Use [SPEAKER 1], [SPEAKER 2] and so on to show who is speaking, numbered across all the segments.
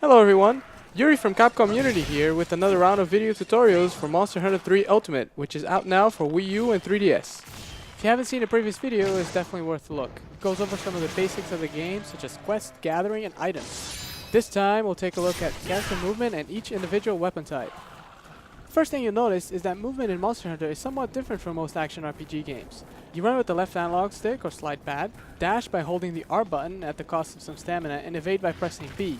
[SPEAKER 1] Hello everyone, Yuri from Capcom Unity here with another round of video tutorials for Monster Hunter 3 Ultimate, which is out now for Wii U and 3DS. If you haven't seen a previous video, it's definitely worth a look. It goes over some of the basics of the game, such as quest, gathering, and items. This time, we'll take a look at character movement and each individual weapon type. First thing you'll notice is that movement in Monster Hunter is somewhat different from most action RPG games. You run with the left analog stick or slide pad, dash by holding the R button at the cost of some stamina, and evade by pressing B.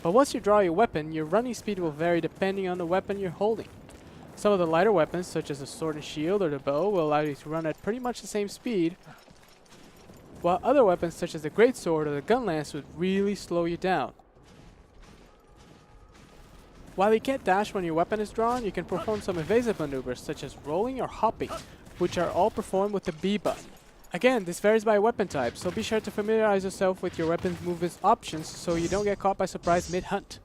[SPEAKER 1] But once you draw your weapon, your running speed will vary depending on the weapon you're holding. Some of the lighter weapons, such as the sword and shield or the bow, will allow you to run at pretty much the same speed, while other weapons such as the greatsword or the gun lance would really slow you down. While you can't dash when your weapon is drawn, you can perform some evasive maneuvers such as rolling or hopping, which are all performed with the B button. Again, this varies by weapon type, so be sure to familiarize yourself with your weapon's movement options so you don't get caught by surprise mid-hunt.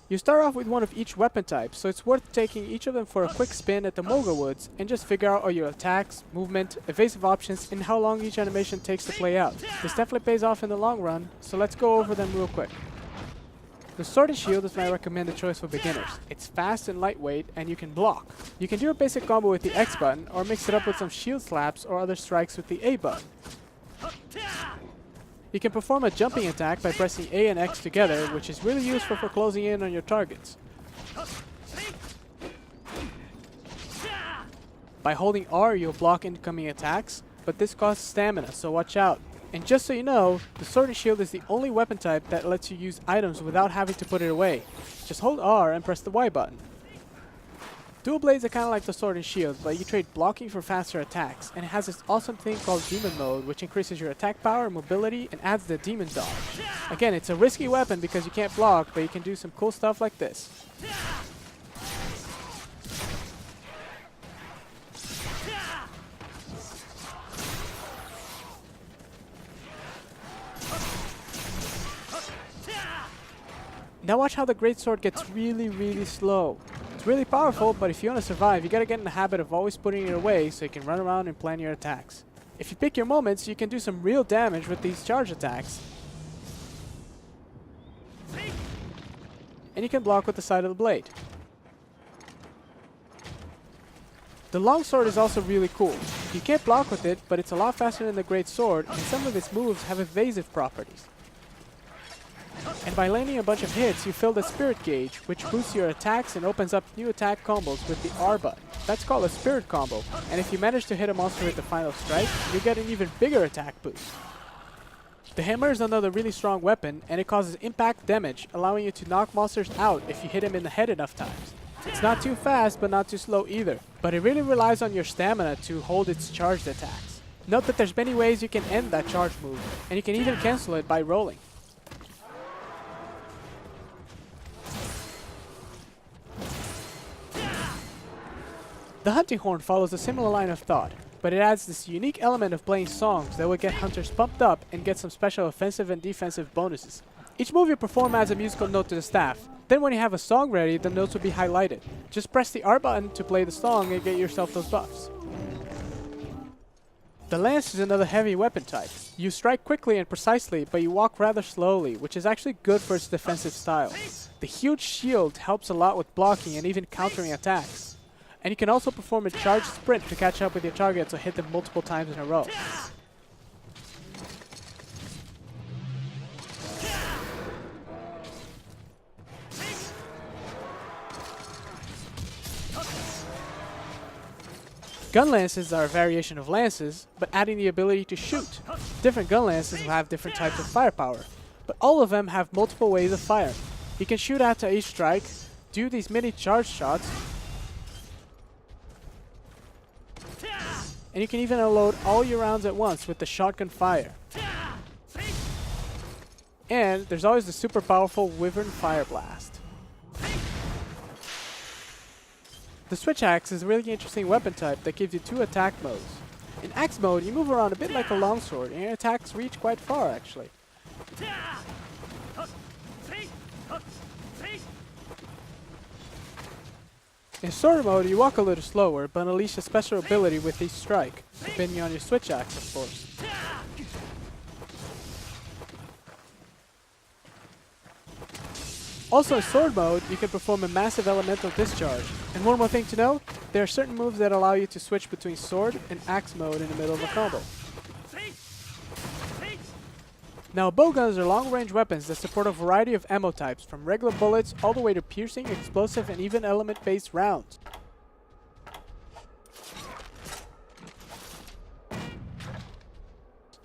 [SPEAKER 1] You start off with one of each weapon type, so it's worth taking each of them for a quick spin at the Moga Woods and just figure out all your attacks, movement, evasive options, and how long each animation takes to play out. This definitely pays off in the long run, so let's go over them real quick. The Sword and Shield is my recommended choice for beginners. It's fast and lightweight, and you can block. You can do a basic combo with the X button, or mix it up with some shield slaps or other strikes with the A button. You can perform a jumping attack by pressing A and X together, which is really useful for closing in on your targets. By holding R, you'll block incoming attacks, but this costs stamina, so watch out. And just so you know, the Sword and Shield is the only weapon type that lets you use items without having to put it away. Just hold R and press the Y button. Dual blades are kind of like the Sword and Shield, but you trade blocking for faster attacks, and it has this awesome thing called Demon Mode, which increases your attack power, mobility, and adds the Demon Dodge. Again, it's a risky weapon because you can't block, but you can do some cool stuff like this. Now watch how the greatsword gets really slow. It's really powerful, but if you want to survive, you gotta get in the habit of always putting it away so you can run around and plan your attacks. If you pick your moments, you can do some real damage with these charge attacks. And you can block with the side of the blade. The longsword is also really cool. You can't block with it, but it's a lot faster than the greatsword, and some of its moves have evasive properties. And by landing a bunch of hits, you fill the spirit gauge, which boosts your attacks and opens up new attack combos with the R button. That's called a spirit combo, and if you manage to hit a monster with the final strike, you get an even bigger attack boost. The hammer is another really strong weapon, and it causes impact damage, allowing you to knock monsters out if you hit them in the head enough times. It's not too fast, but not too slow either, but it really relies on your stamina to hold its charged attacks. Note that there's many ways you can end that charge move, and you can even cancel it by rolling. The hunting horn follows a similar line of thought, but it adds this unique element of playing songs that will get hunters pumped up and get some special offensive and defensive bonuses. Each move you perform adds a musical note to the staff. Then when you have a song ready, the notes will be highlighted. Just press the R button to play the song and get yourself those buffs. The lance is another heavy weapon type. You strike quickly and precisely, but you walk rather slowly, which is actually good for its defensive style. The huge shield helps a lot with blocking and even countering attacks. And you can also perform a charged sprint to catch up with your targets or hit them multiple times in a row. Gun lances are a variation of lances, but adding the ability to shoot. Different gun lances will have different types of firepower, but all of them have multiple ways of firing. You can shoot after each strike, do these mini charge shots, and you can even unload all your rounds at once with the shotgun fire. And there's always the super powerful Wyvern Fire Blast. The Switch Axe is a really interesting weapon type that gives you two attack modes. In Axe mode, you move around a bit like a longsword, and your attacks reach quite far actually. In sword mode, you walk a little slower, but unleash a special ability with each strike, depending on your switch axe, of course. Also in sword mode, you can perform a massive elemental discharge. And one more thing to know, there are certain moves that allow you to switch between sword and axe mode in the middle of a combo. Now bowguns are long-range weapons that support a variety of ammo types, from regular bullets all the way to piercing, explosive, and even element-based rounds.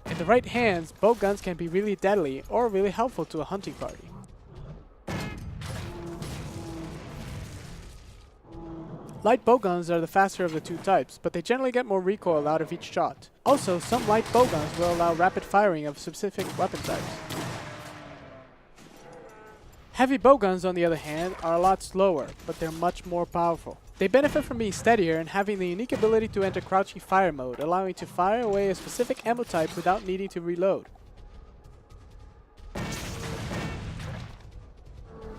[SPEAKER 1] In the right hands, bowguns can be really deadly or really helpful to a hunting party. Light bowguns are the faster of the two types, but they generally get more recoil out of each shot. Also, some light bowguns will allow rapid firing of specific weapon types. Heavy bowguns, on the other hand, are a lot slower, but they're much more powerful. They benefit from being steadier and having the unique ability to enter crouching fire mode, allowing to fire away a specific ammo type without needing to reload.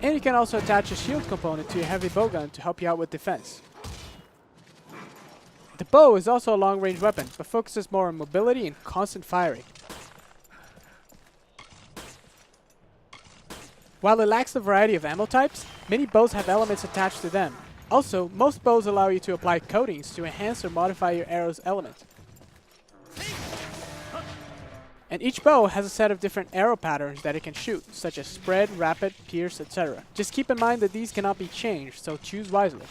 [SPEAKER 1] And you can also attach a shield component to your heavy bowgun to help you out with defense. The bow is also a long-range weapon, but focuses more on mobility and constant firing. While it lacks the variety of ammo types, many bows have elements attached to them. Also, most bows allow you to apply coatings to enhance or modify your arrow's element. And each bow has a set of different arrow patterns that it can shoot, such as spread, rapid, pierce, etc. Just keep in mind that these cannot be changed, so choose wisely.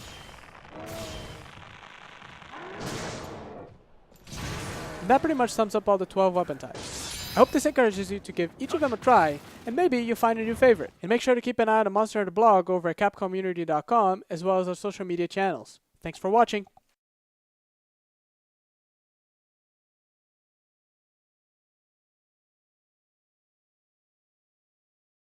[SPEAKER 1] And that pretty much sums up all the 12 weapon types. I hope this encourages you to give each of them a try, and maybe you'll find a new favorite. And make sure to keep an eye on the Monster Hunter blog over at capcommunity.com, as well as our social media channels. Thanks for watching!